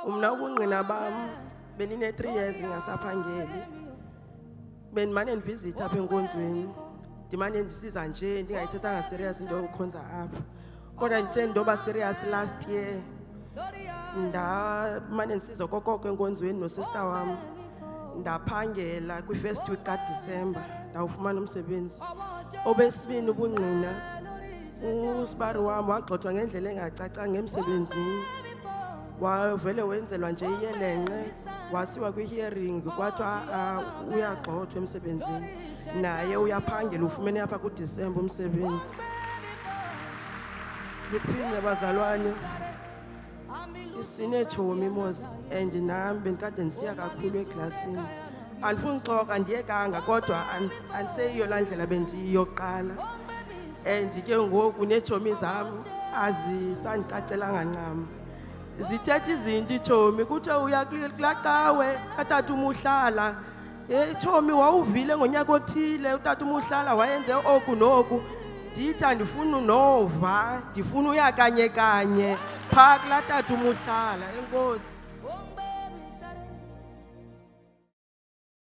Umna ubungqina bam benine 3 years ngingasaphangeli. Bendimane ndivisitha apha enkonzweni. Ndimane ndisiza nje ndingayithethanga serious into yokukhonza apha. Kodwa ndithe ndoba serious last year. Ndamane ndisiza kokoko enkonzweni nosister wam. Ndaphangela kwi-first week kaDisemba ndawufumana umsebenzi. Obesibini ubungqina usibari wam wagxothwa ngendlela engacacanga emsebenzini. Wavele wenzelwa nje iyelenqe wasiwa kwi-hearing kwathiwa uyagxothwa emsebenzini. Naye uyaphangela ufumene apha kuDisemba umsebenzi. Liphinde bazalwane sinetshomi mos and nam bendikade ndisiya kakhulu eklasini. Andifuni uxoka andiyekanga kodwa andiseyiyo laa ndlela bendiyoqala. And ke ngoku neetshomi zam azisandicacelanga ncam. Zithetha izinto itshomi kuthiwa uya kulaa cawe katata umuhlala. Tshomi wawuvile ngonyaka othile utata umuhlala wayenze oku noku. Ndithi andifuni unova ndifuna uya kanye kanye phaa kulaa tata umuhlala. Enkosi.